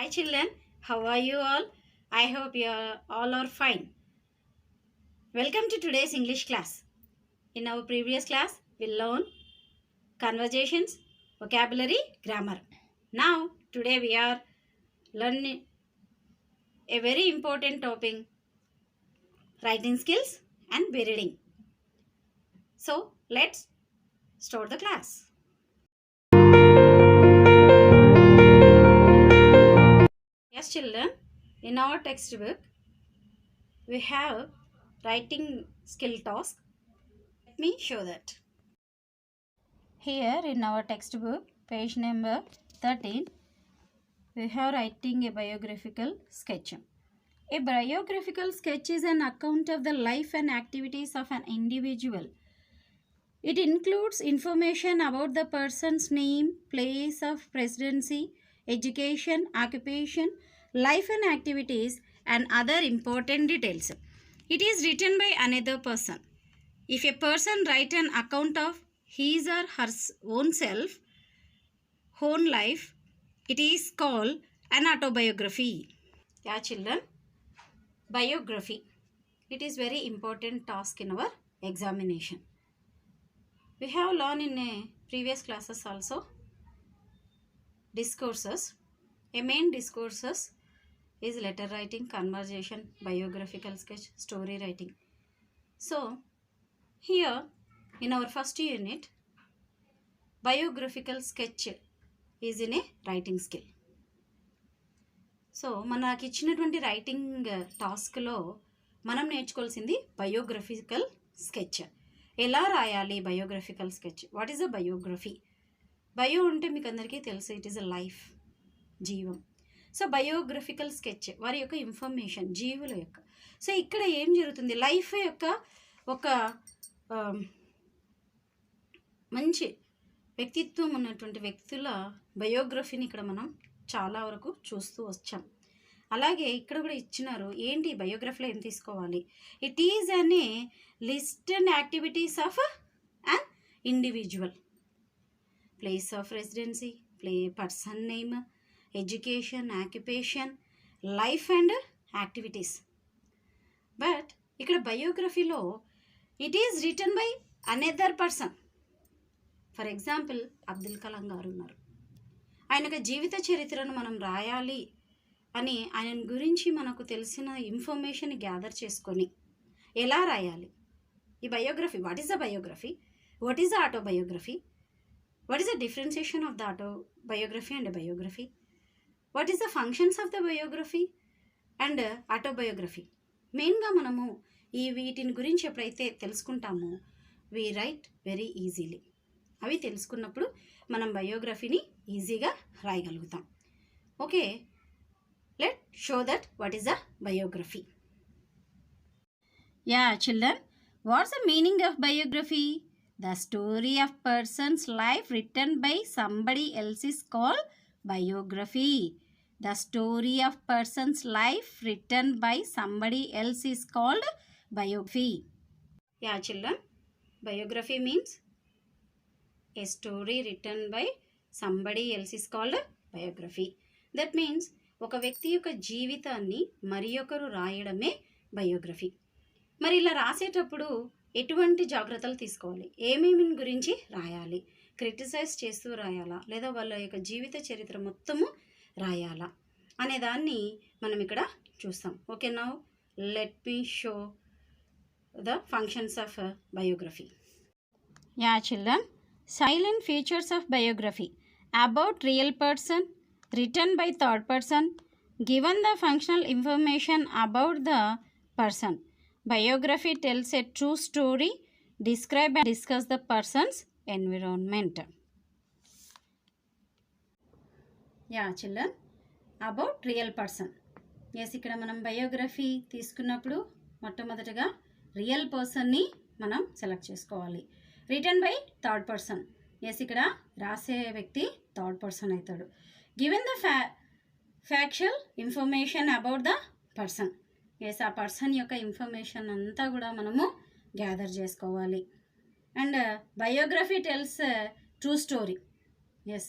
Hi children, how are you all? I hope you all are fine. Welcome to today's English class. In our previous class, we learned conversations, vocabulary, grammar. Now, today we are learning a very important topic, writing skills and reading. So, let's start the class. Yes children, in our textbook, we have writing skill task. Let me show that. Here in our textbook, page number 13, we have writing a biographical sketch. A biographical sketch is an account of the life and activities of an individual. It includes information about the person's name, place of residency, education, occupation, life and activities, and other important details. It is written by another person. If a person writes an account of his or her own self, own life, it is called an autobiography. Yeah, children, biography. It is very important task in our examination. We have learned in previous classes also discourses. A main discourses is letter writing, conversation, biographical sketch, story writing. So, here in our first unit, biographical sketch is in a writing skill. So మనకి ఇచ్చినటువంటి writing టాస్క్లో మనం నేర్చుకోవాల్సింది biographical sketch. ఎలా రాయాలి biographical sketch? What is a biography? Bio అంటే మీకు అందరికీ తెలుసు, ఇట్ ఈస్ అ లైఫ్, జీవం. సో బయోగ్రఫికల్ స్కెచ్ వారి యొక్క ఇన్ఫర్మేషన్, జీవుల యొక్క. సో ఇక్కడ ఏం జరుగుతుంది, లైఫ్ యొక్క ఒక మంచి వ్యక్తిత్వం ఉన్నటువంటి వ్యక్తుల బయోగ్రఫీని ఇక్కడ మనం చాలా వరకు చూస్తూ వచ్చాం. అలాగే ఇక్కడ కూడా ఇచ్చినారు, ఏంటి బయోగ్రఫీలో ఏం తీసుకోవాలి? It is an a list and activities of an individual, place of residency, person name, education, occupation, life and activities. But ఇక్కడ బయోగ్రఫీలో it is written by another person. For example Abdul Kalam గారు ఉన్నారు, ఆయన జీవిత చరిత్రను మనం రాయాలి అని ఆయన గురించి మనకు తెలిసిన ఇన్ఫర్మేషన్ గ్యాదర్ చేసుకొని ఎలా రాయాలి ఈ biography? What is the biography? What is the autobiography? What is the differentiation of the autobiography and biography? What is the functions of the biography and autobiography? మెయిన్గా మనము వీటిని గురించి ఎప్పుడైతే తెలుసుకుంటామో వీ రైట్ వెరీ ఈజీలీ. అవి తెలుసుకున్నప్పుడు మనం బయోగ్రఫీని ఈజీగా రాయగలుగుతాం. Okay, let show that what is the biography. Ya children, what's the meaning of biography? The story of person's life written by somebody else is called biography. The story of person's life written by somebody else is called biography. Ya children, biography means a story written by somebody else is called biography. That means ఒక వ్యక్తి యొక్క జీవితాన్ని మరి ఒకరు రాయడమే biography. మరి ఇలా రాసేటప్పుడు ఎటువంటి జాగ్రత్తలు తీసుకోవాలి, ఏమేమి గురించి రాయాలి, క్రిటిసైజ్ చేస్తూ రాయాలా లేదా వాళ్ళ యొక్క జీవిత చరిత్ర మొత్తము రాయాలా అనే దాన్ని మనం ఇక్కడ చూస్తాం. Okay, now let me show the functions of biography. Ya children, silent features of biography: about real person, written by third person, given the functional information about the person. Biography tells a true story, describe and discuss the person's environment. Yeah children, about real person. Yes, ఇక్కడ మనం biography తీసుకున్నప్పుడు మొట్టమొదటిగా real పర్సన్ని మనం select చేసుకోవాలి. Written by third person. Yes, ఇక్కడ రాసే వ్యక్తి థర్డ్ పర్సన్ అవుతాడు. Given the factual information about the person. Yes, ఆ పర్సన్ యొక్క ఇన్ఫర్మేషన్ అంతా కూడా మనము గ్యాదర్ చేసుకోవాలి. And biography tells true story. Yes,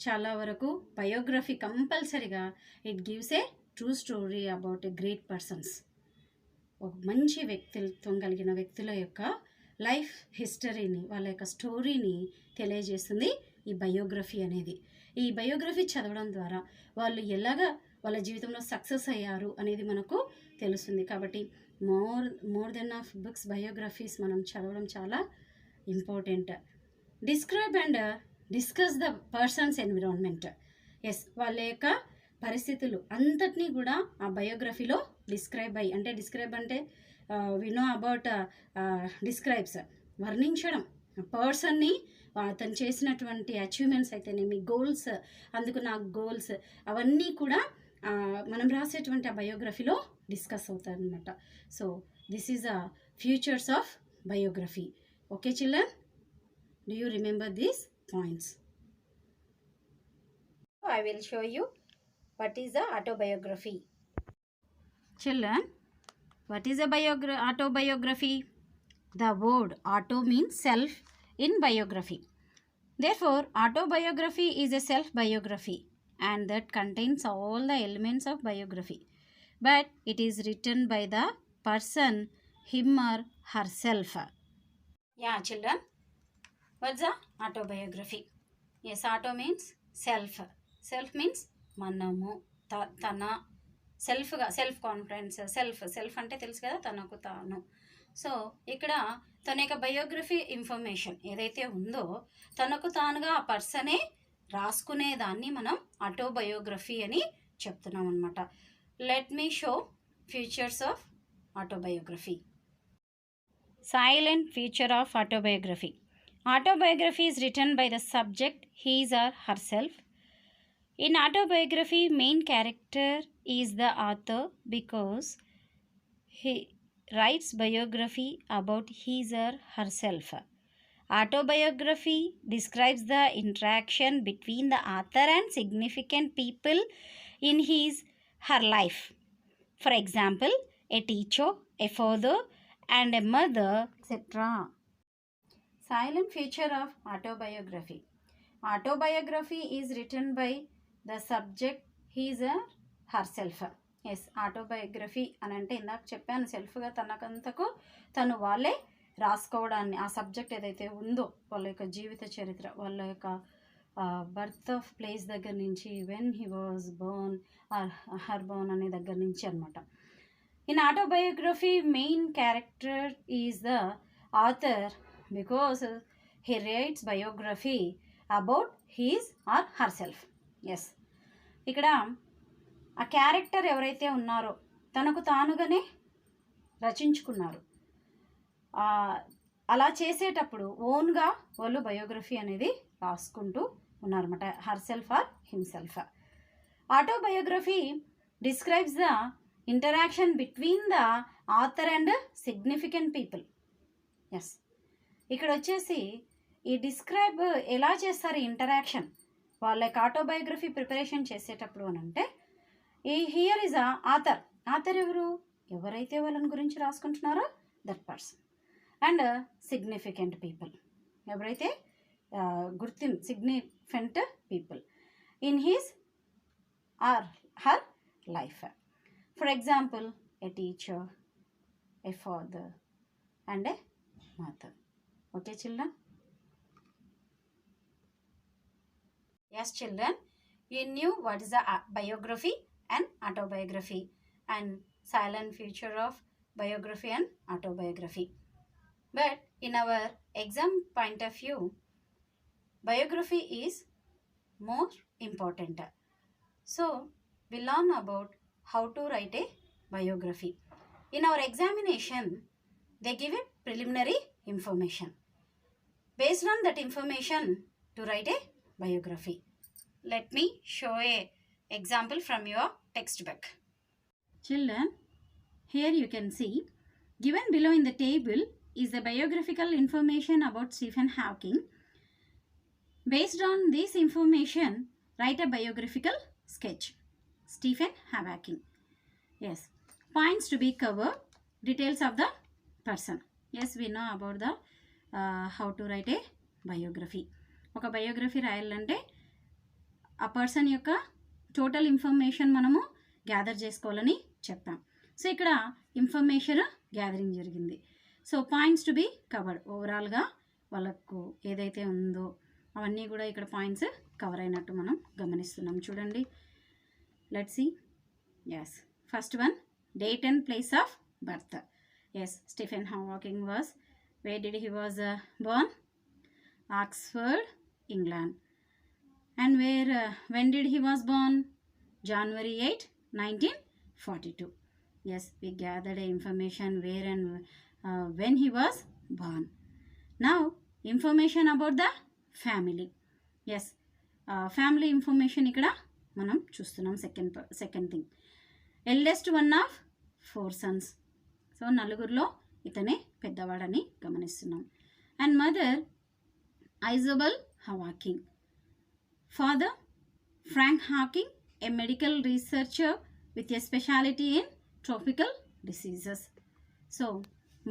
చాలా వరకు బయోగ్రఫీ కంపల్సరీగా it gives a true story about a great persons. ఒక మంచి వ్యక్తిత్వం కలిగిన వ్యక్తుల యొక్క లైఫ్ హిస్టరీని, వాళ్ళ యొక్క స్టోరీని తెలియజేస్తుంది ఈ బయోగ్రఫీ అనేది. ఈ బయోగ్రఫీ చదవడం ద్వారా వాళ్ళు ఎలాగా వాళ్ళ జీవితంలో సక్సెస్ అయ్యారు అనేది మనకు తెలుస్తుంది. కాబట్టి more than of books biographies మనం చదవడం చాలా important. Describe and discuss the persons environment. Yes, వాళ్ళ యొక్క పరిస్థితులు అంతటినీ కూడా ఆ బయోగ్రఫీలో డిస్క్రైబ్ అంటే వి నో అబౌట్ డిస్క్రైబ్స్, వర్ణించడం పర్సన్ని, తను చేసినటువంటి అచీవ్మెంట్స్ అయితేనేమి, గోల్స్, అందుకున్న గోల్స్ అవన్నీ కూడా మనం రాసేటువంటి ఆ బయోగ్రఫీలో డిస్కస్ అవుతాయి అన్నమాట. So this is a features of biography. Okay children, do you remember these points? I will show you what is the autobiography. Children, what is a autobiography? The word auto means self in biography. Therefore, autobiography is a self-biography and that contains all the elements of biography. But it is written by the person, him or herself. Yeah, children. What's the autobiography? Yes, auto means self. Self means మనము, తన, సెల్ఫ్గా, self confidence, self అంటే తెలుసు కదా, తనకు తాను. So ఇక్కడ తన యొక్క బయోగ్రఫీ ఇన్ఫర్మేషన్ ఏదైతే ఉందో తనకు తానుగా ఆ పర్సనే రాసుకునేదాన్ని మనం ఆటోబయోగ్రఫీ అని చెప్తున్నాం అనమాట. Let me show features of autobiography. Silent feature of autobiography. Autobiography is written by the subject, his or herself. In autobiography, main character is the author because he writes biography about his or herself. Autobiography describes the interaction between the author and significant people in his her life. For example, a teacher, a father, and a mother, etc. Silent feature of autobiography. Autobiography is written by the subject, his or herself. Yes, autobiography అని అంటే ఇందాక చెప్పాను, సెల్ఫ్గా తనకంతకు తను వాళ్ళే రాసుకోవడాన్ని, ఆ subject ఏదైతే ఉందో వాళ్ళ యొక్క జీవిత చరిత్ర, వాళ్ళ యొక్క బర్త్ ఆఫ్ ప్లేస్ దగ్గర నుంచి, when he was born or her born అనే దగ్గర నుంచి అనమాట. In autobiography main character is the author because he writes biography about his or her self. Yes, ఇక్కడ ఆ క్యారెక్టర్ ఎవరైతే ఉన్నారో తనకు తానుగానే రచించుకున్నారు. అలా చేసేటప్పుడు ఓన్గా వాళ్ళు బయోగ్రఫీ అనేది రాసుకుంటూ ఉన్నారన్నమాట, her self or himself. Autobiography describes the interaction between the author and significant people. Yes, ఇక్కడ వచ్చేసి ఈ డిస్క్రైబ్ ఎలా చేస్తారు ఇంటరాక్షన్ వాళ్ళ యొక్క ఆటోబయోగ్రఫీ ప్రిపరేషన్ చేసేటప్పుడు అని అంటే, ఈ here is a author. Author ఎవరైతే వాళ్ళని గురించి రాసుకుంటున్నారో that person, and significant people, ఎవరైతే significant people in his or her life. For example, a teacher, a father and a mother. Okay children? Yes children, you knew what is the biography and autobiography and silent feature of biography and autobiography. But in our exam point of view, biography is more important. So we learn about how to write a biography. In our examination, they give a preliminary information. Based on that information to write a biography. Let me show a example from your textbook. Children, here you can see, given below in the table is the biographical information about Stephen Hawking. Based on this information, write a biographical sketch. Stephen Hawking. Yes. Points to be covered. Details of the person. Yes, we know about the how to write a biography. ఒక biography రాయాలంటే ఆ person యొక్క total information మనము gather చేసుకోవాలని చెప్పాం. So ఇక్కడ information gathering జరిగింది. So points to be covered, ఓవరాల్గా వాళ్ళకు ఏదైతే ఉందో అవన్నీ కూడా ఇక్కడ పాయింట్స్ కవర్ అయినట్టు మనం గమనిస్తున్నాం. చూడండి, let's see. Yes, first one, date and place of birth. Yes, Stephen Hawking was, where did he was born? Oxford, England. And when did he was born? January 8, 1942. Yes, we gathered information where and when he was born. Now, information about the family. Yes, family information ikkada manam chustunnam. Second thing, eldest one of 4 sons. So నలుగురిలో ఇతనే పెద్దవాడని గమనిస్తున్నాం. And mother Isabel Hawking. Father Frank Hawking, a medical researcher with a specialty in tropical diseases. So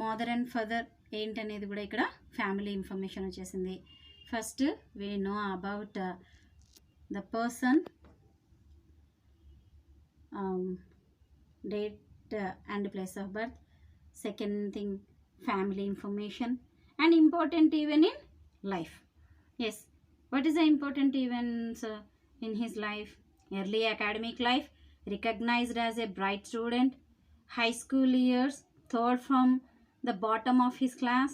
mother and father ఏంటనేది కూడా ఇక్కడ family information వచ్చేసింది. First we know about the person, date and place of birth. Second thing, family information and important event in life. Yes, what is the important events in his life? Early academic life, recognized as a bright student. High school years, third from the bottom of his class.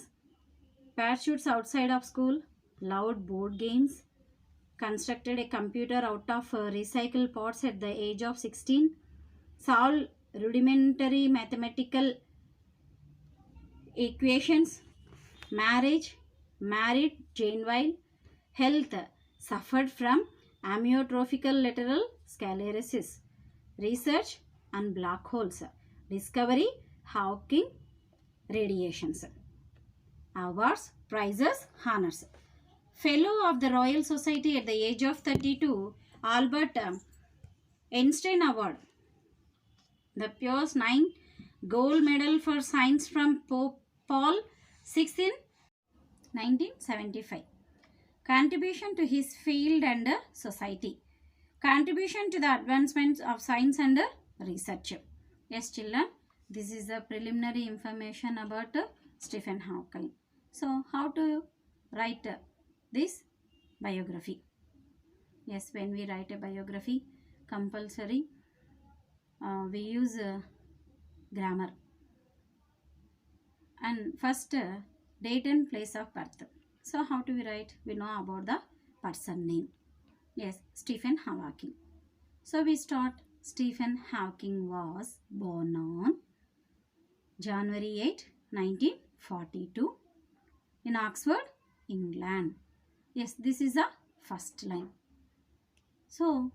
Pursuits outside of school, loved board games. Constructed a computer out of recycled parts at the age of 16. Solved rudimentary mathematical equations. Married Jane Weil. Health, suffered from amyotrophical lateral sclerosis. Research on black holes. Discovery, Hawking radiations. Awards, prizes, honors. Fellow of the Royal Society at the age of 32. Albert Einstein Award. The Pius IX Gold Medal for Science from Pope Paul VI in 1975. Contribution to his field and society. Contribution to the advancements of science and research. Yes, children, this is the preliminary information about Stephen Hawking. So, how to write this biography? Yes, when we write a biography, compulsory we use grammar. And first, date and place of birth. So how do we write? We know about the person name. Yes, Stephen Hawking. So we start. Stephen Hawking was born on January 8, 1942 in Oxford, England. Yes, this is the first line. So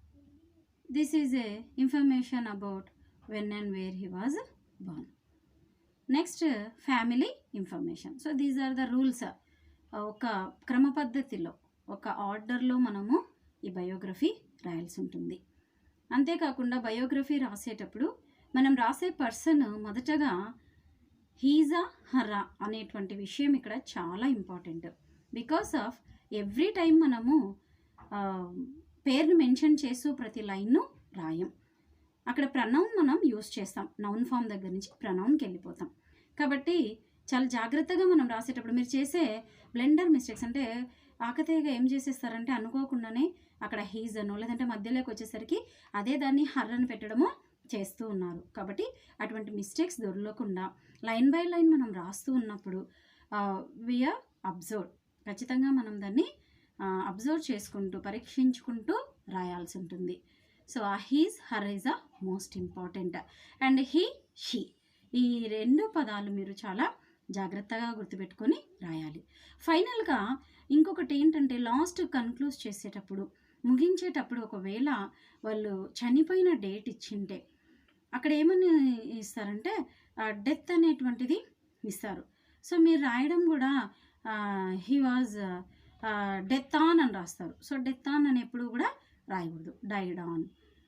this is a information about when and where he was born. Next, family information. So these are the rules. ఒక క్రమ పద్ధతిలో, ఒక ఆర్డర్లో మనము ఈ biography రాయాల్సి ఉంటుంది. అంతేకాకుండా బయోగ్రఫీ రాసేటప్పుడు మనం రాసే పర్సన్ మొదటగా హీజా హర్రా అనేటువంటి విషయం ఇక్కడ చాలా important. Because of every time మనము పేరును మెన్షన్ చేస్తూ ప్రతి లైన్ను రాయం. అక్కడ ప్రనౌన్ మనం యూస్ చేస్తాం. నౌన్ ఫామ్ దగ్గర నుంచి ప్రనౌన్కి వెళ్ళిపోతాం. కాబట్టి చాలా జాగ్రత్తగా మనం రాసేటప్పుడు మీరు చేసే బ్లెండర్ మిస్టేక్స్ అంటే ఆకతాయిగా ఏం చేసేస్తారంటే అనుకోకుండానే అక్కడ హీజ్ అనో లేదంటే మధ్యలోకి వచ్చేసరికి అదే దాన్ని హర్రని పెట్టడమో చేస్తూ ఉన్నారు. కాబట్టి అటువంటి మిస్టేక్స్ దొరకకుండా లైన్ బై లైన్ మనం రాస్తూ ఉన్నప్పుడు వీఆర్ అబ్జర్వ్, ఖచ్చితంగా మనం దాన్ని అబ్జర్వ్ చేసుకుంటూ పరీక్షించుకుంటూ రాయాల్సి ఉంటుంది. సో ఆ his her is a most important. And he she, ఈ 2 పదాలు మీరు చాలా జాగ్రత్తగా గుర్తుపెట్టుకొని రాయాలి. ఫైనల్గా ఇంకొకటి ఏంటంటే లాస్ట్ కన్క్లూజ్ చేసేటప్పుడు, ముగించేటప్పుడు ఒకవేళ వాళ్ళు చనిపోయిన డేట్ ఇచ్చింటే అక్కడ ఏమని ఇస్తారంటే డెత్ అనేటువంటిది ఇస్తారు. సో మీరు రాయడం కూడా హీ వాజ్ డెత్ ఆన్ అని రాస్తారు. సో డెత్ ఆన్ అని ఎప్పుడు కూడా రాయకూడదు, డైడ్ ఆన్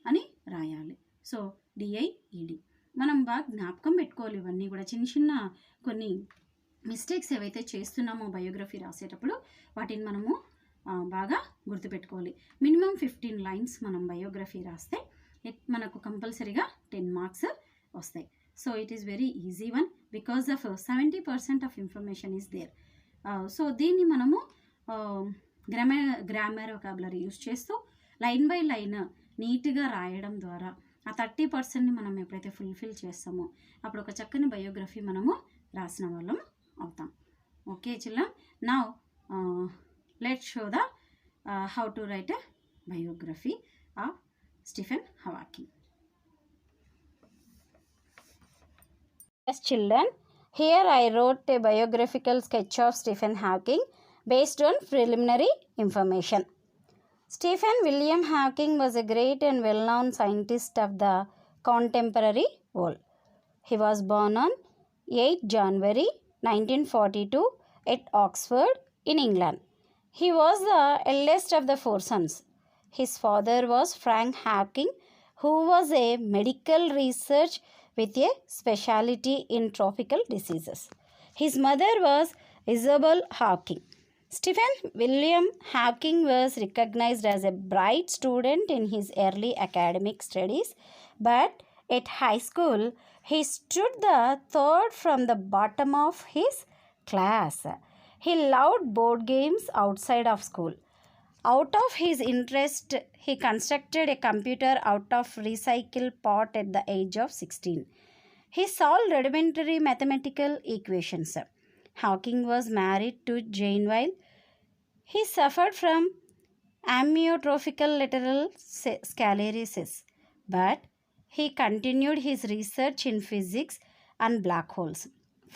అని రాయాలి. సో డిఐఈడి మనం బాగా జ్ఞాపకం పెట్టుకోవాలి. ఇవన్నీ కూడా చిన్న చిన్న కొన్ని మిస్టేక్స్ ఏవైతే చేస్తున్నామో బయోగ్రఫీ రాసేటప్పుడు వాటిని మనము బాగా గుర్తుపెట్టుకోవాలి. మినిమం 15 లైన్స్ మనం బయోగ్రఫీ రాస్తే మనకు కంపల్సరీగా 10 మార్క్స్ వస్తాయి. So it is very easy one because of 70% of information is there. So దీన్ని మనము గ్రామర్ వొకాబులరీ యూస్ చేస్తూ లైన్ బై లైన్ నీట్గా రాయడం ద్వారా ఆ 30%ని మనం ఎప్పుడైతే ఫుల్ఫిల్ చేస్తామో అప్పుడు ఒక చక్కని బయోగ్రఫీ మనము రాసిన వాళ్ళం అవుతాం. Okay children, now let's show the how to write a biography of Stephen Hawking. Yes children, here I wrote a biographical sketch of Stephen Hawking based on preliminary information. Stephen William Hawking was a great and well-known scientist of the contemporary world. He was born on 8 January 1942 at Oxford in England. He was the eldest of the 4 sons. His father was Frank Hawking, who was a medical researcher with a specialty in tropical diseases. His mother was Isabel Hawking. Stephen William Hawking was recognized as a bright student in his early academic studies, but at high school he stood the third from the bottom of his class. He loved board games outside of school. Out of his interest, he constructed a computer out of recycled part at the age of 16. He solved rudimentary mathematical equations. Hawking was married to Jane Weil. He suffered from amyotrophic lateral sclerosis, but he continued his research in physics and black holes.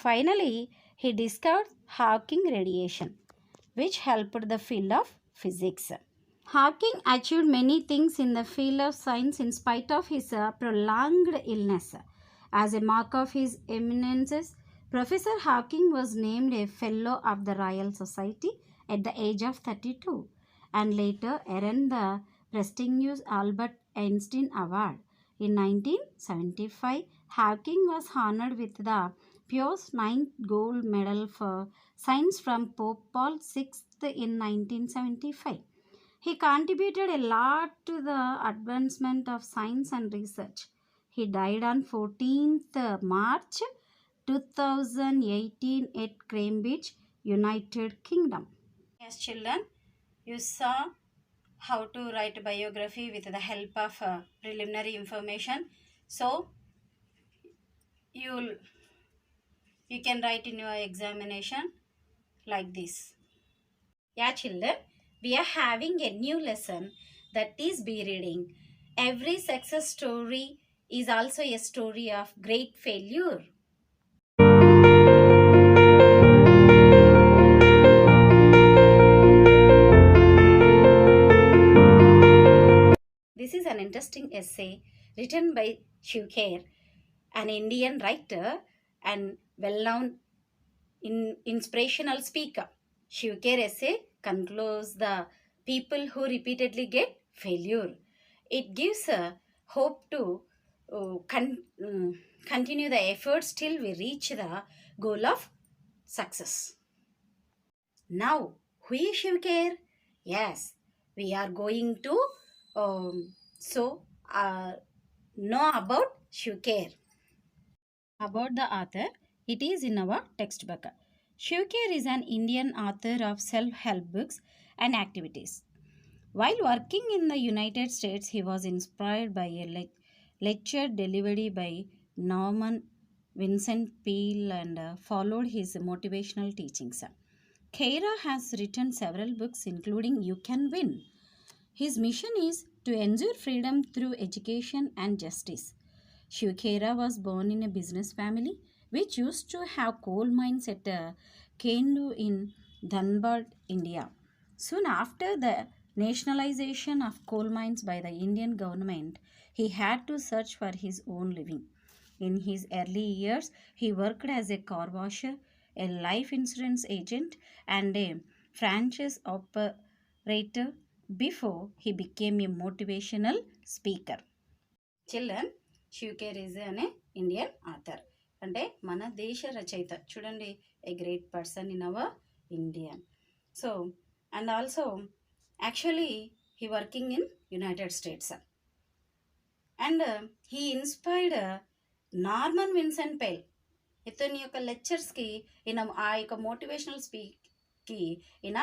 Finally, he discovered Hawking radiation, which helped the field of physics. Hawking achieved many things in the field of science in spite of his prolonged illness. As a mark of his eminence, Professor Hawking was named a Fellow of the Royal Society at the age of 32 and later earned the prestigious Albert Einstein Award. In 1975, Hawking was honored with the Pius 9th Gold Medal for Science from Pope Paul VI in 1975. He contributed a lot to the advancement of science and research. He died on 14th March 2018 at Cambridge, United Kingdom. Yes, children, you saw how to write a biography with the help of preliminary information. So, you can write in your examination like this. Yeah children, we are having a new lesson, that is be reading. Every success story is also a story of great failure. This is an interesting essay written by Shiv Kher, an Indian writer and well-known inspirational speaker. Shiv Kher essay concludes the people who repeatedly get failure. It gives a hope to continue the efforts till we reach the goal of success. Now, who is Shiv Kher? Yes, we are going to know about Shiv Kher. About the author, it is in our textbook. Shiv Kher is an Indian author of self-help books and activities. While working in the United States, he was inspired by a lecture delivered by Norman Vincent Peale and followed his motivational teachings. Kher has written several books including You Can Win. His mission is to ensure freedom through education and justice. Shiv Kher was born in a business family which used to have coal mines at Kendu in Dhanbad, India. Soon after the nationalization of coal mines by the Indian government, he had to search for his own living. In his early years, he worked as a car washer, a life insurance agent, and a franchise operator before he became a motivational speaker. Children, Shiv Kher is an Indian author. అంటే మన దేశ రచయిత చూడండి, a great person in our Indian. So and also actually he working in United States and he inspired Norman Vincent Peale. ఇతని యొక్క లెక్చర్స్కి ఈయన ఆ యొక్క మోటివేషనల్ స్పీక్కి ఈయన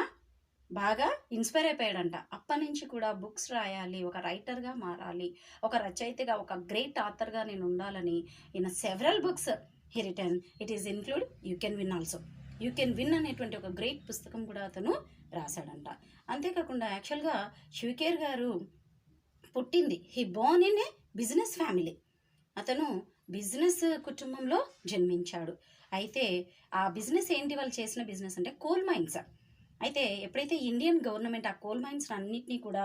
బాగా ఇన్స్పైర్ అయిపోయాడంట. అప్పటి నుంచి కూడా బుక్స్ రాయాలి, ఒక రైటర్గా మారాలి, ఒక రచయితగా, ఒక గ్రేట్ ఆథర్గా నేను ఉండాలని ఈయన several books he return. It is include you can win also. You can win అనేటువంటి ఒక గ్రేట్ పుస్తకం కూడా అతను రాశాడంట. అంతేకాకుండా యాక్చువల్గా శివకేర్ గారు పుట్టింది, he Born in a business family. అతను బిజినెస్ కుటుంబంలో జన్మించాడు. అయితే ఆ బిజినెస్ ఏంటి, వాళ్ళు చేసిన బిజినెస్ అంటే కోల్ మైన్స్. అయితే ఎప్పుడైతే ఇండియన్ గవర్నమెంట్ ఆ కోల్ మైన్స్ అన్నిటినీ కూడా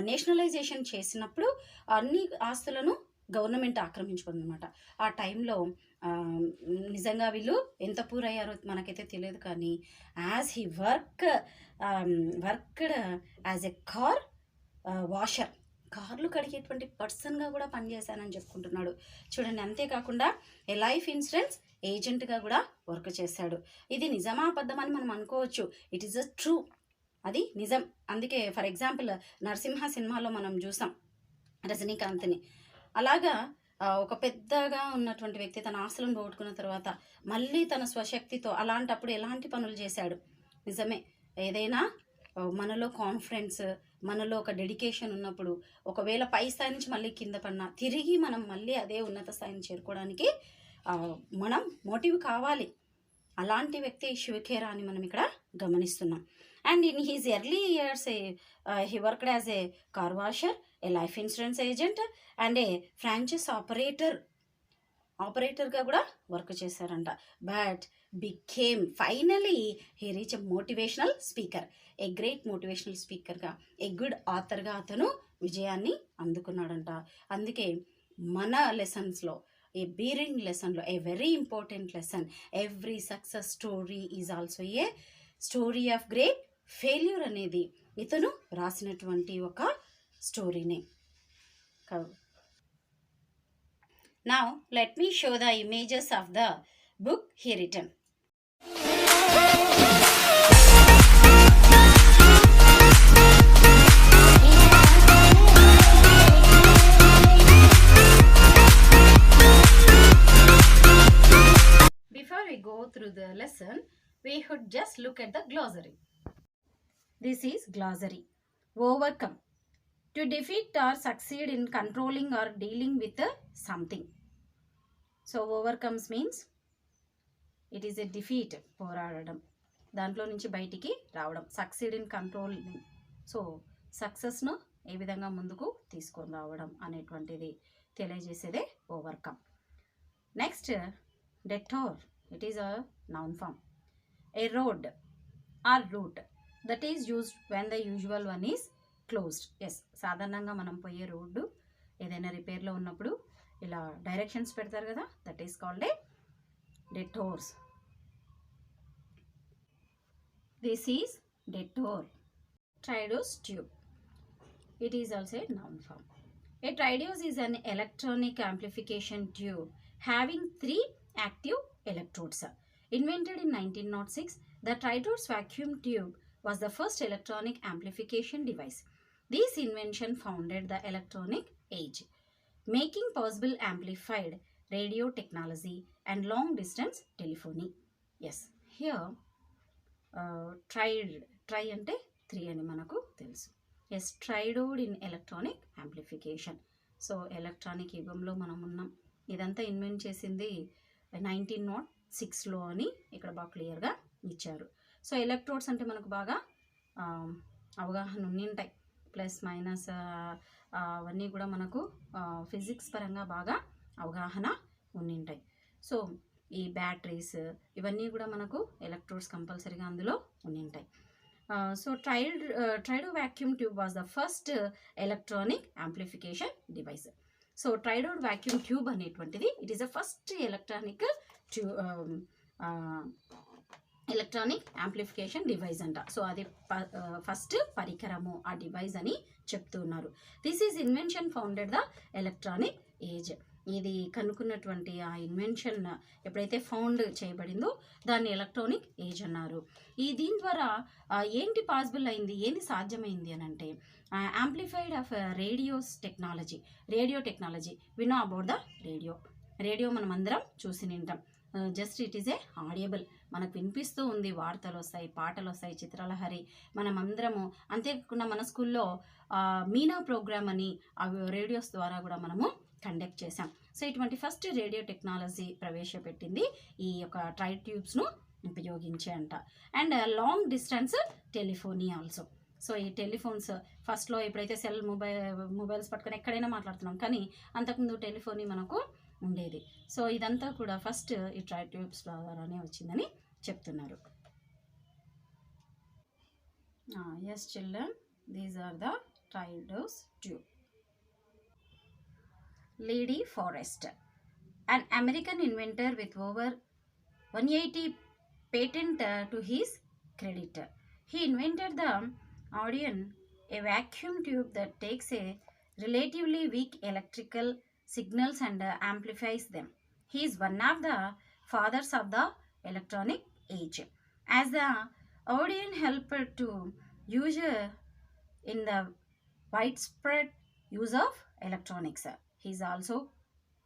నేషనలైజేషన్ చేసినప్పుడు అన్ని ఆస్తులను గవర్నమెంట్ ఆక్రమించుకుందనమాట. ఆ టైంలో నిజంగా వీళ్ళు ఎంత పూర్ అయ్యారో మనకైతే తెలియదు, కానీ as he worked as a car washer, కార్లు కడిగేటువంటి పర్సన్గా కూడా పనిచేశానని చెప్పుకుంటున్నాడు. చూడండి, అంతేకాకుండా ఏ లైఫ్ ఇన్సూరెన్స్ ఏజెంట్గా కూడా వర్క్ చేశాడు. ఇది నిజమా అబద్ధమని మనం అనుకోవచ్చు, ఇట్ ఈస్ అ ట్రూ, అది నిజం. అందుకే ఫర్ ఎగ్జాంపుల్ నరసింహ సినిమాలో మనం చూసాం రజనీకాంత్ని. అలాగా ఒక పెద్దగా ఉన్నటువంటి వ్యక్తి తన ఆస్తులను పోగొట్టుకున్న తర్వాత మళ్ళీ తన స్వశక్తితో అలాంటప్పుడు ఎలాంటి పనులు చేశాడు. నిజమే, ఏదైనా మనలో కాన్ఫిడెన్స్, మనలో ఒక డెడికేషన్ ఉన్నప్పుడు ఒకవేళ పై స్థాయి నుంచి మళ్ళీ కింద పడినా తిరిగి మనం మళ్ళీ అదే ఉన్నత స్థాయిని చేరుకోవడానికి మనం మోటివ్ కావాలి. అలాంటి వ్యక్తి శివఖేరా అని మనం ఇక్కడ గమనిస్తున్నాం. And in his early years he worked as a car washer, a life insurance agent and a franchise ఆపరేటర్గా కూడా వర్క్ చేశారంట. But became finally he reach a motivational speaker, a great motivational స్పీకర్గా, ఏ గుడ్ ఆథర్గా అతను విజయాన్ని అందుకున్నాడంట. అందుకే మన లెసన్స్లో, a bearing లెసన్లో a very important lesson, every success story is also a story of great failure అనేది ఇతను రాసినటువంటి ఒక స్టోరీనే. Now let me show the images of the book he written. Before we go through the lesson, we should just look at the glossary. This is glossary. Overcome. To defeat or succeed in controlling or dealing with something. So overcomes means it is a defeat, పోరాడడం, దాంట్లో నుంచి బయటికి రావడం. Succeed in controlling, so సక్సెస్ను ఏ విధంగా ముందుకు తీసుకొని రావడం అనేటువంటిది తెలియజేసేదే overcome. Next detour, it is a noun form. A road or route that is used when the usual one is closed. Yes, సాధారణంగా మనం పోయే రోడ్డు ఏదైనా రిపేర్లో ఉన్నప్పుడు ఇలా డైరెక్షన్స్ పెడతారు కదా, that is called a detours. This is detour. Triodes tube, it is also a noun form. A triodes is an electronic amplification tube having 3 active electrodes. Invented in 1906, the Triodos vacuum tube was the first electronic amplification device. This invention founded the electronic age, making possible amplified radio technology and long distance telephony. Yes, here tri ante 3 అని మనకు తెలుసు. Yes, triode in electronic amplification. So electronic యుగంలో మనం ఉన్నాం. ఇదంతా invent చేసింది 1906లో అని ఇక్కడ బాగా క్లియర్గా ఇచ్చారు. సో ఎలక్ట్రోడ్స్ అంటే మనకు బాగా అవగాహన ఉండింటాయి, ప్లస్ మైనస్ అవన్నీ కూడా మనకు ఫిజిక్స్ పరంగా బాగా అవగాహన ఉండింటాయి. సో ఈ బ్యాటరీస్ ఇవన్నీ కూడా మనకు ఎలక్ట్రోడ్స్ కంపల్సరీగా అందులో ఉండింటాయి. So triode vacuum tube was the first electronic amplification device. So triode vacuum tube అనేటువంటిది it is the first electronic amplification device అంట. సో అది ఫస్ట్ పరికరము, ఆ డివైస్ అని చెప్తున్నారు. This is invention founded the electronic age. ఇది కనుక్కున్నటువంటి ఆ ఇన్వెన్షన్ ఎప్పుడైతే ఫౌండ్ చేయబడిందో దాన్ని ఎలక్ట్రానిక్ ఏజ్ అన్నారు. దీని ద్వారా ఏంటి పాసిబుల్ అయింది, ఏంది సాధ్యమైంది అని అంటే amplified of radio technology. We know about the radio మనం అందరం చూసి నింటాం. Just it is a audible, మనకు వినిపిస్తూ ఉంది, వార్తలు వస్తాయి, పాటలు వస్తాయి, చిత్రలహరి మనం అందరము. అంతేకాకుండా మన స్కూల్లో మీనా ప్రోగ్రామ్ అని రేడియోస్ ద్వారా కూడా మనము కండక్ట్ చేసాం. సో ఇటువంటి ఫస్ట్ రేడియో టెక్నాలజీ ప్రవేశపెట్టింది ఈ యొక్క ట్రైడ్ ట్యూబ్స్ను ఉపయోగించే అంట. And long distance telephony also. So ఈ టెలిఫోన్స్ ఫస్ట్లో ఎప్పుడైతే మొబైల్స్ పట్టుకొని ఎక్కడైనా మాట్లాడుతున్నాం, కానీ అంతకుముందు టెలిఫోనీ మనకు ఉండేది. సో ఇదంతా కూడా ఫస్ట్ ఈ ట్రైడ్ ట్యూబ్స్ ద్వారానే వచ్చిందని చెప్తున్నారు. Yes children, these are the tried tube. Lady Forrest, an American inventor with over 180 patents to his credit. He invented the Audion, a vacuum tube that takes a relatively weak electrical signals and amplifies them. He is one of the fathers of the electronic age, as the Audion helped to use in the widespread use of electronics. He is also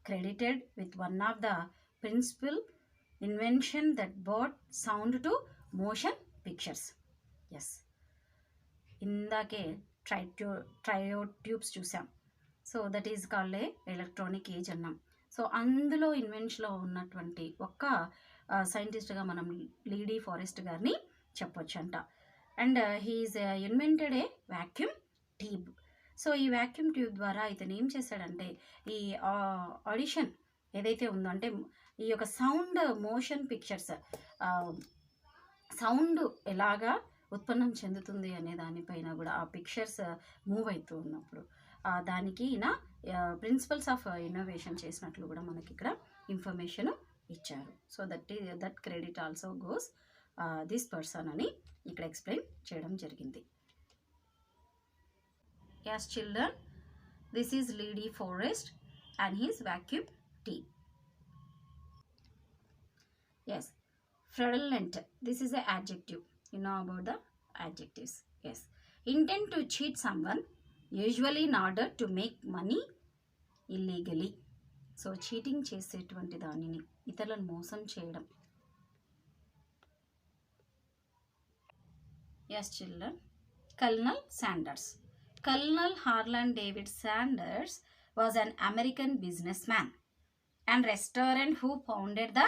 credited with one of the principal invention that brought sound to motion pictures. Yes, ఇందాకే triode tubes చూసాం. So that is called a electronic age అన్నాం. So అందులో ఇన్వెన్షన్లో ఉన్నటువంటి ఒక్క సైంటిస్ట్గా మనం Lee de Forest గారిని చెప్పొచ్చంట. And he is invented a vacuum tube. So ఈ వాక్యూమ్ ట్యూబ్ ద్వారా ఇతను ఏం చేశాడంటే ఈ ఆడిషన్ ఏదైతే ఉందో, అంటే ఈ యొక్క సౌండ్ మోషన్ పిక్చర్స్, సౌండ్ ఎలాగా ఉత్పన్నం చెందుతుంది అనే దానిపైన కూడా ఆ పిక్చర్స్ మూవ్ అవుతూ ఉన్నప్పుడు దానికి ఈయన ప్రిన్సిపల్స్ ఆఫ్ ఇన్నోవేషన్ చేసినట్లు కూడా మనకి ఇక్కడ ఇన్ఫర్మేషన్ ఇచ్చారు. So that credit also goes this person అని ఇక్కడ ఎక్స్ప్లెయిన్ చేయడం జరిగింది. Yes children, this is Lady Forrest and his vacuum tube. Yes, fraudulent, this is an adjective. You know about the adjectives. Yes, intend to cheat someone, usually in order to make money illegally. So cheating చేసేటువంటి దానిని, ఇతరులను మోసం చేయడం. Yes children, Colonel Sanders. Colonel Harlan David Sanders was an American businessman and restaurant who founded the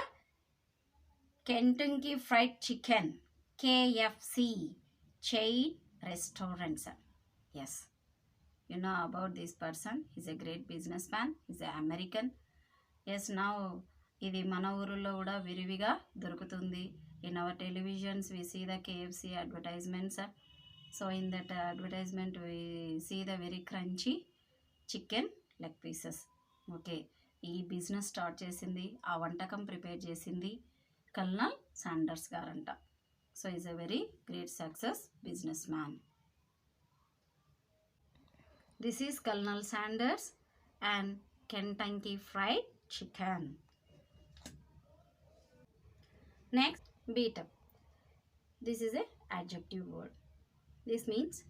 Kentucky Fried Chicken (KFC) chain restaurants. Yes, you know about this person. He's a great businessman. He's an American. Yes, now ఇది మన ఊరులో కూడా విరివిగా దొరుకుతుంది. In our televisions we see the KFC advertisements. So in that advertisement we see the very crunchy chicken leg pieces. Okay, ఈ business start చేసింది, ఆ వంటకం ప్రిపేర్ చేసింది కల్నల్ శాండర్స్ గారంట. So is a very great success business man. This is Colonel Sanders and Kentucky Fried Chicken. Next, beat up. This is a adjective word. This means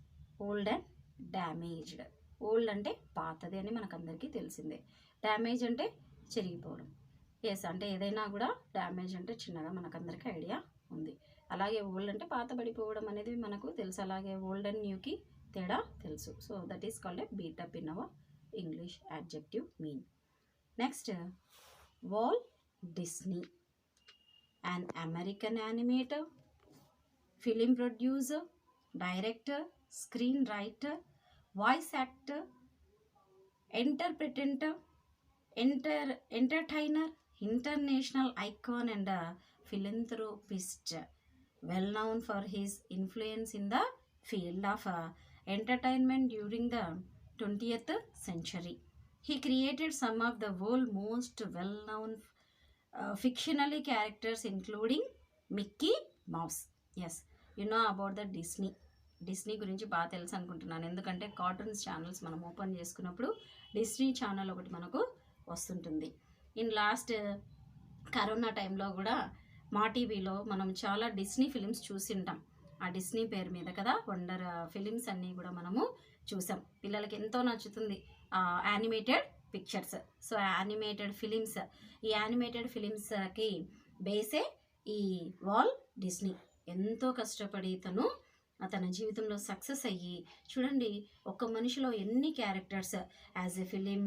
old and damaged. Old అంటే పాతది అని మనకందరికీ తెలిసిందే. Damage అంటే చిరిగిపోవడం. Yes, అంటే ఏదైనా కూడా damage అంటే చిన్నగా మనకందరికీ ఐడియా ఉంది. అలాగే ఓల్డ్ అంటే పాత పడిపోవడం అనేది మనకు తెలుసు. అలాగే ఓల్డ్ అండ్ న్యూకి తేడా తెలుసు. So that is called a beat up in our English adjective mean. Next, Walt Disney. an American animator, film producer, director, screenwriter, voice actor, entertainer, international icon and a philanthropist, well known for his influence in the field of entertainment during the 20th century. He created some of the world's most well-known fictionally characters including Mickey Mouse. Yes, you know about the Disney. Disney గురించి బాగా తెలుసు అనుకుంటున్నాను, ఎందుకంటే cartoons channels మనం open చేసుకున్నప్పుడు Disney channel ఒకటి మనకు వస్తుంటుంది. ఇన్ లాస్ట్ కరోనా టైంలో కూడా మా టీవీలో మనం చాలా డిస్నీ ఫిలిమ్స్ చూసింటాం. ఆ డిస్నీ పేరు మీద కదా వండర్ ఫిలిమ్స్ అన్నీ కూడా మనము చూసాం. పిల్లలకి ఎంతో నచ్చుతుంది animated pictures. So animated films, ఈ యానిమేటెడ్ ఫిలిమ్స్కి బేసే ఈ వాల్ డిస్నీ. ఎంతో కష్టపడి తన జీవితంలో సక్సెస్ అయ్యి చూడండి, ఒక మనిషిలో ఎన్ని క్యారెక్టర్స్, యాజ్ ఎ ఫిలిం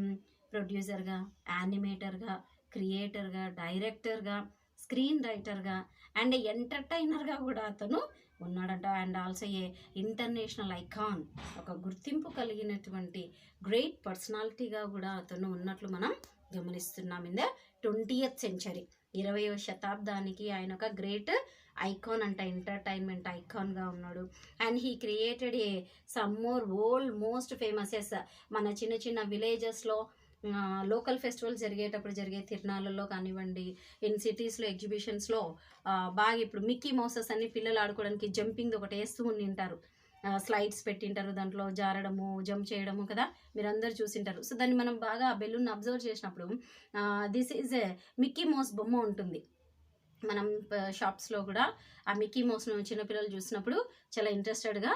ప్రొడ్యూసర్గా, యానిమేటర్గా, క్రియేటర్గా, డైరెక్టర్గా, స్క్రీన్ రైటర్గా అండ్ ఎంటర్టైనర్గా కూడా అతను ఉన్నాడంట. And also A international icon, ఒక గుర్తింపు కలిగినటువంటి గ్రేట్ పర్సనాలిటీగా కూడా అతను ఉన్నట్లు మనం గమనిస్తున్నాం. ఇన్ ద 20th century, 20వ శతాబ్దానికి ఆయన ఒక గ్రేట్ ఐకాన్ అంట, ఎంటర్టైన్మెంట్ ఐకాన్గా ఉన్నాడు. And he created a some more most famous yes. మన చిన్న చిన్న విలేజెస్లో లోకల్ ఫెస్టివల్స్ జరిగేటప్పుడు జరిగే తిరునాళ్ళల్లో కానివ్వండి, ఇన్ సిటీస్లో ఎగ్జిబిషన్స్లో బాగా ఇప్పుడు మిక్కీ మౌసెస్ అని పిల్లలు ఆడుకోవడానికి జంపింగ్ ఒకటి వేస్తూ ఉండింటారు. స్లైడ్స్ పెట్టింటారు, దాంట్లో జారడము, జంప్ చేయడము కదా, మీరు అందరు చూసింటారు. సో దాన్ని మనం బాగా బెలూన్ అబ్జర్వ్ చేసినప్పుడు this is a Mickey mouse బొమ్మ ఉంటుంది. మనం షాప్స్లో కూడా ఆ మిక్కీ మౌస్ను చిన్నపిల్లలు చూసినప్పుడు చాలా ఇంట్రెస్టెడ్గా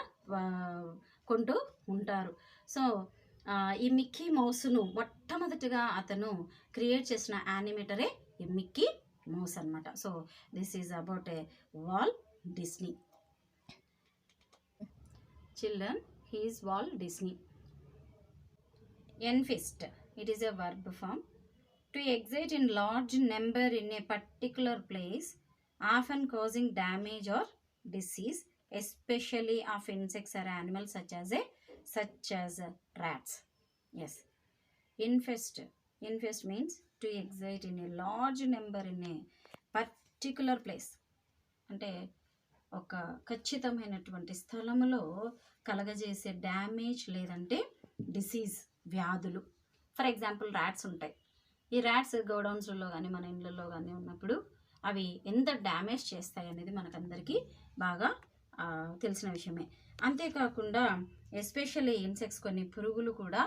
కొంటూ ఉంటారు. సో ఈ మిక్కీ మౌస్ను మొట్టమొదటిగా అతను క్రియేట్ చేసిన యానిమేటరే ఈ మిక్కీ మౌస్ అనమాట. So this is about a wall Disney. Children, he is Walt Disney. Enfeast, it is a verb form. To excite in large number in a particular place, often causing damage or disease, especially of insects or animals such as rats. Yes. Infest means to excite in a large number in a particular place. అంటే ఒక ఖచ్చితమైనటువంటి స్థలములో కలగజేసే damage లేదంటే disease, వ్యాధులు. For example rats ఉంటాయి. ఈ rats గోడౌన్స్లో కానీ మన ఇళ్ళల్లో కానీ ఉన్నప్పుడు అవి ఎంత డ్యామేజ్ చేస్తాయి అనేది మనకందరికీ బాగా తెలిసిన విషయమే. అంతేకాకుండా ఎస్పెషల్లీ ఇన్సెక్ట్స్, కొన్ని పురుగులు కూడా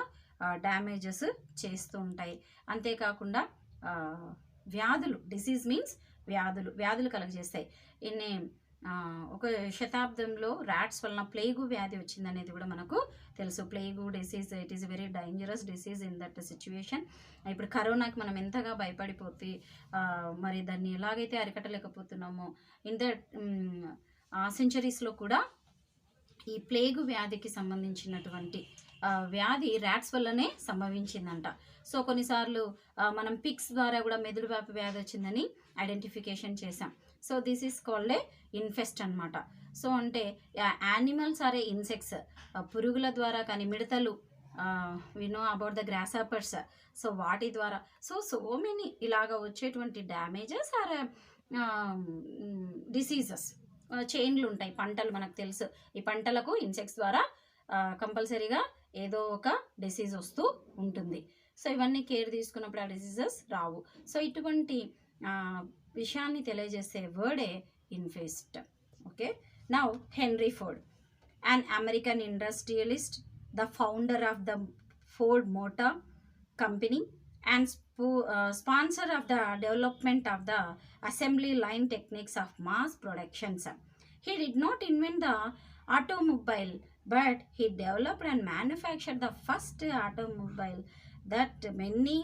డ్యామేజెస్ చేస్తూ ఉంటాయి. అంతేకాకుండా వ్యాధులు, డిసీజ్ మీన్స్ వ్యాధులు కలగజేస్తాయి. ఇన్ని ఒక శతాబ్దంలో ర్యాట్స్ వలన ప్లేగు వ్యాధి వచ్చిందనేది కూడా మనకు తెలుసు. Plague disease, it is very dangerous disease in that situation. ఇప్పుడు కరోనాకి మనం ఎంతగా భయపడిపోతే మరి దాన్ని ఎలాగైతే అరికట్టలేకపోతున్నామో, ఇన్ ద సెంచరీస్లో కూడా ఈ ప్లేగు వ్యాధికి సంబంధించినటువంటి వ్యాధి ర్యాట్స్ వల్లనే సంభవించిందంట. సో కొన్నిసార్లు మనం పిక్స్ ద్వారా కూడా మెదడు వ్యాధి వచ్చిందని ఐడెంటిఫికేషన్ చేసాం. So this is called a infest అనమాట. సో అంటే యానిమల్స్ ఆర్ ఏ ఇన్సెక్ట్స్, పురుగుల ద్వారా కానీ, మిడతలు, we know about the grasshoppers. So వాటి ద్వారా సో మెనీ ఇలాగ వచ్చేటువంటి డ్యామేజెస్ ఆర్ డిసీజెస్. చైన్లు ఉంటాయి, పంటలు మనకు తెలుసు. ఈ పంటలకు ఇన్సెక్ట్స్ ద్వారా కంపల్సరీగా ఏదో ఒక డిసీజ్ వస్తూ ఉంటుంది. సో ఇవన్నీ కేర్ తీసుకున్నప్పుడు ఆ డిసీజెస్ రావు. సో ఇటువంటి విషయాన్ని తెలియజేసే వర్డే infest. Okay, now Henry Ford, an American industrialist, the founder of the Ford Motor Company and sponsor of the development of the assembly line techniques of mass production. He did not invent the automobile, but he developed and manufactured the first automobile that many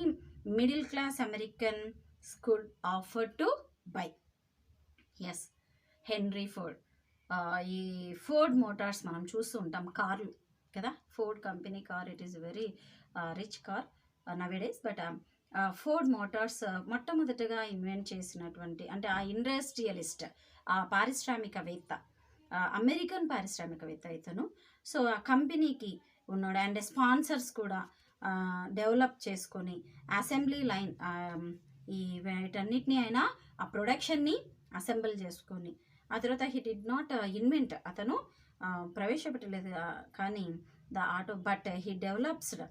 middle class Americans could afford to buy. Yes, henry Ford. ఈ Ford Motors మనం చూస్తూ ఉంటాం, కార్లు కదా, Ford company car. It is very rich car nowadays. But Ford Motors మొట్టమొదటిగా invent చేసినటువంటి, అంటే ఆ ఇండస్ట్రియలిస్ట్, ఆ పారిశ్రామికవేత్త, అమెరికన్ పారిశ్రామికవేత్త ఇతను. సో ఆ కంపెనీకి ఉన్నాడు. అండ్ స్పాన్సర్స్ కూడా డెవలప్ చేసుకొని అసెంబ్లీ లైన్, ఈ వీటన్నిటిని ఆయన ఆ ప్రొడక్షన్ని అసెంబుల్ చేసుకొని, ఆ తర్వాత హీ డిడ్ నాట్ ఇన్వెంట్, అతను ప్రవేశపెట్టలేదు కానీ the auto, but he developed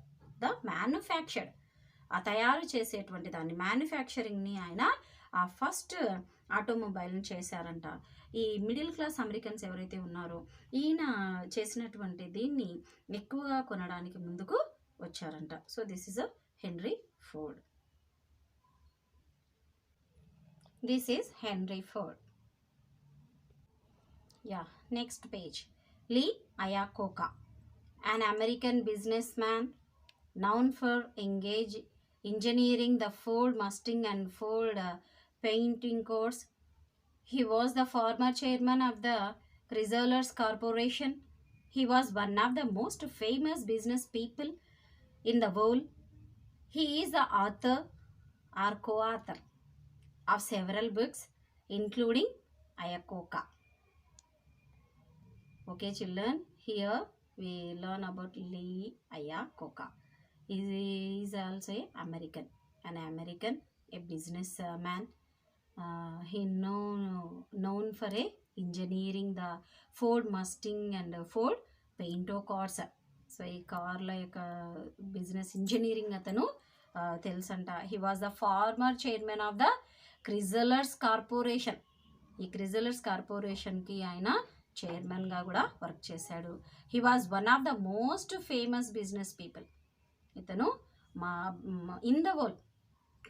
the manufactured, ఆ తయారు చేసేటువంటి దాన్ని, మ్యానుఫ్యాక్చరింగ్ని ఆయన ఆ ఫస్ట్ ఆటోమొబైల్ని చేశారంట. ఈ మిడిల్ క్లాస్ అమెరికన్స్ ఎవరైతే ఉన్నారో ఈయన చేసినటువంటి దీన్ని ఎక్కువగా కొనడానికి ముందుకు వచ్చారంట. So this is a henry Ford. This is Henry Ford. Yeah, next page. Lee Iacocca, an American businessman known for engineering the Ford Mustang and Ford painting cars. He was the former chairman of the Chrysler Corporation. He was one of the most famous business people in the world. He is the author or co-author of several books, including Iacocca. Okay, children, here we learn about Lee Iacocca. He is also an American, a businessman. He known for engineering the Ford Mustang and Ford Pinto cars. So ఈ కార్ల యొక్క business engineering అతను తెలుసంట. He was the former chairman of the Chryslers corporation. ఈ Chryslers కార్పొరేషన్కి ఆయన చైర్మన్గా కూడా వర్క్ చేశాడు. He was one of the most famous business people. ఇతను ఇన్ ద వరల్డ్,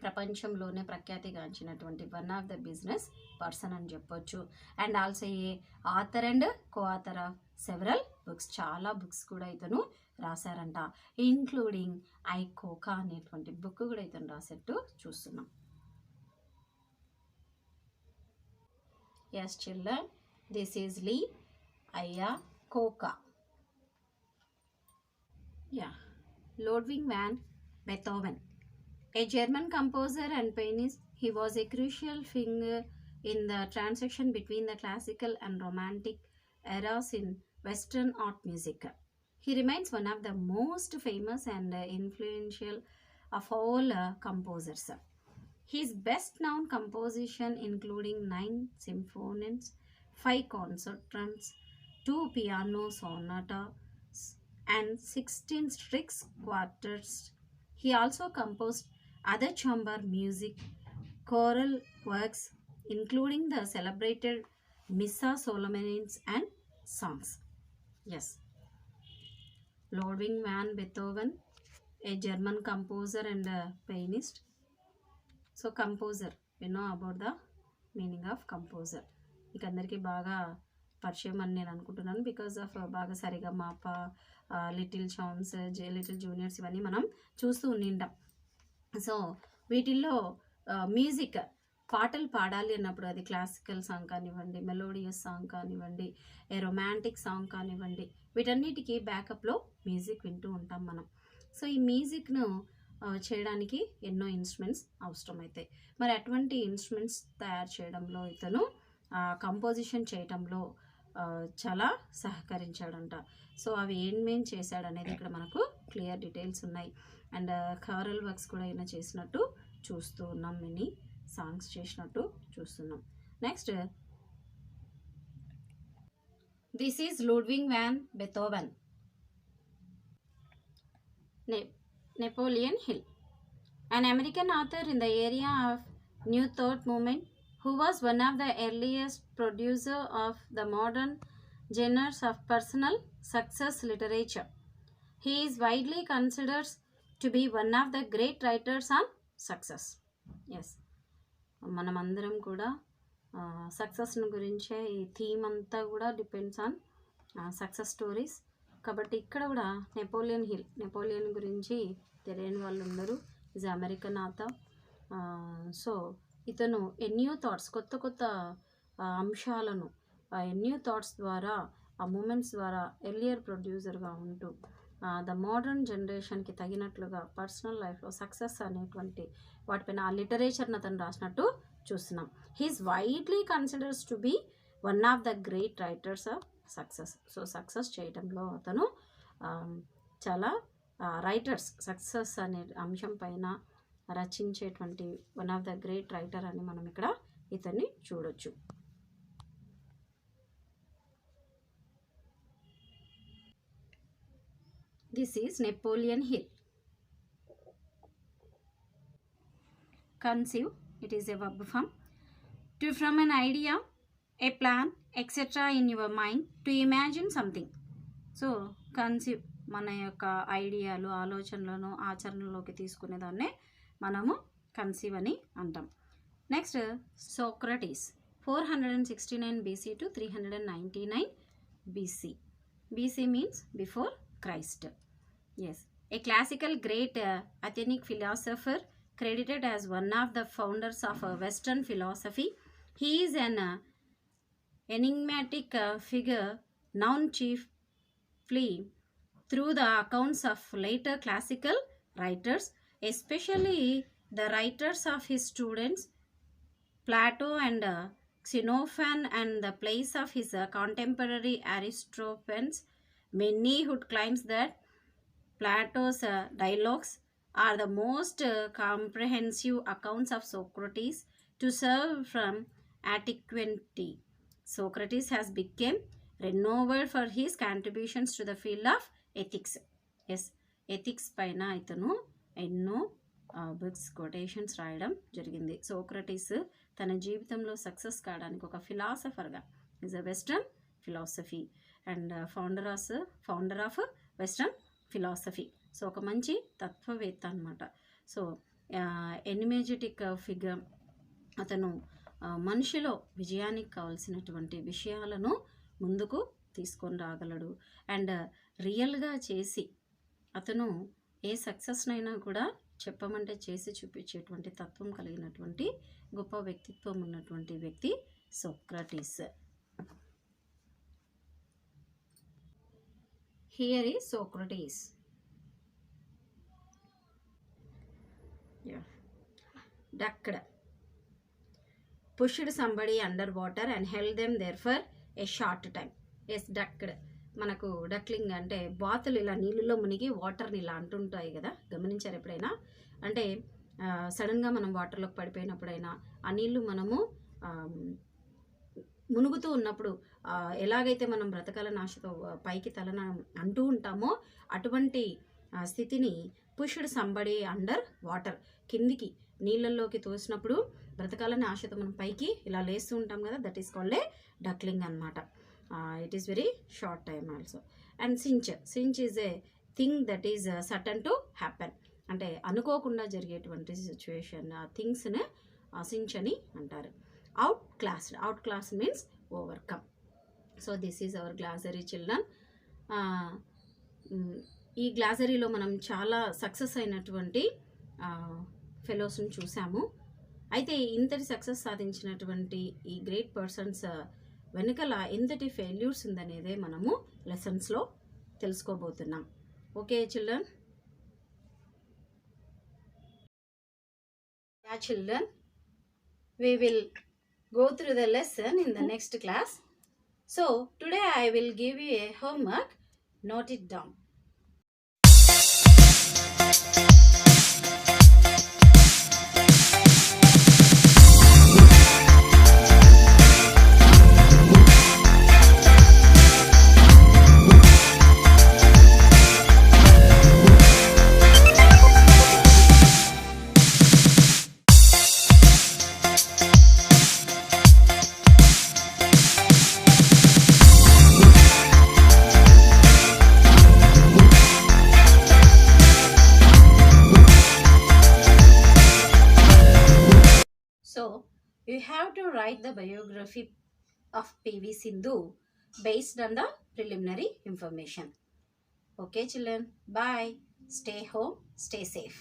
ప్రపంచంలోనే ప్రఖ్యాతిగాంచినటువంటి one of the business person అని చెప్పొచ్చు. And also a author and co author of several books. చాలా బుక్స్ కూడా ఇతను రాశారంట, ఇంక్లూడింగ్ ఐకోకా అనేటువంటి బుక్ కూడా ఇతను రాసేట్టు చూస్తున్నాం. Yes children, this is Lee Iacocca. Yeah, Ludwig van Beethoven, a German composer and pianist. He was a crucial figure in the transition between the classical and romantic eras in Western art music. He remains one of the most famous and influential of all composers. His best-known composition including 9 symphonies, 5 concertos, 2 piano sonatas, and 16 strict quartets. He also composed other chamber music, choral works, including the celebrated Missa Solemnis and songs. Yes, Ludwig van Beethoven, a German composer and a pianist. So composer, you know about the meaning of composer. మీకు అందరికీ బాగా పరిచయం అని నేను అనుకుంటున్నాను, because of బాగా Saregamapa, little champs, little juniors ఇవన్నీ మనం చూస్తూ ఉండింటాం. సో వీటిల్లో మ్యూజిక్, పాటలు పాడాలి అన్నప్పుడు అది క్లాసికల్ సాంగ్ కానివ్వండి, మెలోడియస్ సాంగ్ కానివ్వండి, ఏ రొమాంటిక్ సాంగ్ కానివ్వండి, వీటన్నిటికీ బ్యాకప్లో మ్యూజిక్ వింటూ ఉంటాం మనం. సో ఈ మ్యూజిక్ను చేయడానికి ఎన్నో ఇన్స్ట్రుమెంట్స్ అవసరమవుతాయి. మరి అటువంటి ఇన్స్ట్రుమెంట్స్ తయారు చేయడంలో ఇతను కంపోజిషన్ చేయడంలో చాలా సహకరించాడంట. సో అవి ఏమేం చేశాడనేది ఇక్కడ మనకు క్లియర్ డీటెయిల్స్ ఉన్నాయి. అండ్ కారల్ వర్క్స్ కూడా ఈయన చేసినట్టు చూస్తూ ఉన్నాం, మినీ సాంగ్స్ చేసినట్టు చూస్తున్నాం. Next, this is Ludwig van Beethoven. Napoleon Hill, an American author in the area of New Thought movement, who was one of the earliest producer of the modern genres of personal success literature. He is widely considered to be one of the great writers on success. Yes, మనమందరం కూడా సక్సెస్ను గురించే ఈ theme అంతా కూడా depends on success stories. కాబట్టి ఇక్కడ కూడా Napoleon గురించి తెలియని వాళ్ళు ఉండరు. Is American author. సో ఇతను న్యూ థాట్స్, కొత్త అంశాలను న్యూ థాట్స్ ద్వారా, ఆ మూమెంట్స్ ద్వారా ఎర్లియర్ ప్రొడ్యూసర్గా ఉంటూ ద మోడర్న్ జనరేషన్కి తగినట్లుగా పర్సనల్ లైఫ్లో సక్సెస్ అనేటువంటి వాటిపైన ఆ లిటరేచర్ని అతను రాసినట్టు చూస్తున్నాం. He's widely considers to be one of the great writers of success. So success చేయడంలో అతను చాలా రైటర్స్, సక్సెస్ అనే అంశం పైన రచించేటువంటి one of the great writer అని మనం ఇక్కడ ఇతన్ని చూడొచ్చు. This is Napoleon Hill. Conceive, it is a verb form. To from an idea, a plan, etc. in your mind to imagine something. So conceive, మన యొక్క ఐడియాలు, ఆలోచనలను ఆచరణలోకి తీసుకునేదాన్నే మనము కన్సీవ్ అని అంటాం. Next, Socrates, 469 BC to 399 BC. BC means before Christ. Yes, a classical great Athenic philosopher, credited as one of the founders of Western philosophy. He is an enigmatic figure known chiefly through the accounts of later classical writers, especially the writers of his students Plato and Xenophon, and the place of his contemporary Aristophanes. Many would claim that Plato's dialogues are the most comprehensive accounts of Socrates to serve from antiquity. Socrates has become renowned for his contributions to the field of ethics. Yes, ethics paina itanu ఎన్నో books quotations రాయడం జరిగింది. Socrates తన జీవితంలో success కావడానికి ఒక ఫిలాసఫర్గా is a western philosophy and founder of western philosophy. So ఒక మంచి తత్వవేత్త అనమాట. సో ఎనిమేజెటిక్ ఫిగర్, అతను మనిషిలో విజయానికి కావాల్సినటువంటి విషయాలను ముందుకు తీసుకొని రాగలడు అండ్ రియల్గా చేసి అతను ఏ సక్సెస్నైనా కూడా చెప్పమంటే చేసి చూపించేటువంటి తత్వం కలిగినటువంటి గొప్ప వ్యక్తిత్వం ఉన్నటువంటి వ్యక్తి Socrates. Here is Socrates. Ducked, pushed somebody under water and held them there for a short time. Yes, ducked మనకు డక్లింగ్ అంటే బాతులు ఇలా నీళ్ళలో మునిగి వాటర్ని ఇలా అంటుంటాయి కదా, గమనించారు ఎప్పుడైనా? అంటే సడన్గా మనం వాటర్లోకి పడిపోయినప్పుడైనా ఆ నీళ్ళు మనము మునుగుతూ ఉన్నప్పుడు ఎలాగైతే మనం బ్రతకాలని ఆశతో పైకి తలన అంటూ ఉంటామో అటువంటి స్థితిని పుష్డ్ సంబడి అండర్ వాటర్, కిందికి నీళ్ళల్లోకి తోసినప్పుడు బ్రతకాలని ఆశతో మనం పైకి ఇలా లేస్తూ ఉంటాం కదా, that is called A duckling అనమాట. It is very short time also. And cinch is a thing that is certain to happen. అంటే అనుకోకుండా జరిగేటువంటి సిచ్యువేషన్ థింగ్స్ని సించ్ అని అంటారు. Out class means overcome. So this is our glossary children. ఈ గ్లాసరీలో మనం చాలా success అయినటువంటి ఫెలోస్ని చూసాము. అయితే ఇంతటి సక్సెస్ సాధించినటువంటి ఈ గ్రేట్ పర్సన్స్ వెనకల ఎంతటి ఫెయిల్యూర్స్ ఉందనేదే మనము లెసన్స్లో తెలుసుకోబోతున్నాం. Okay children? Yeah children, we will go through the lesson in the next class. So today I will give you a homework. Note it down. So you have to write the biography of PV Sindhu based on the preliminary information. Okay children, bye. Stay home, stay safe.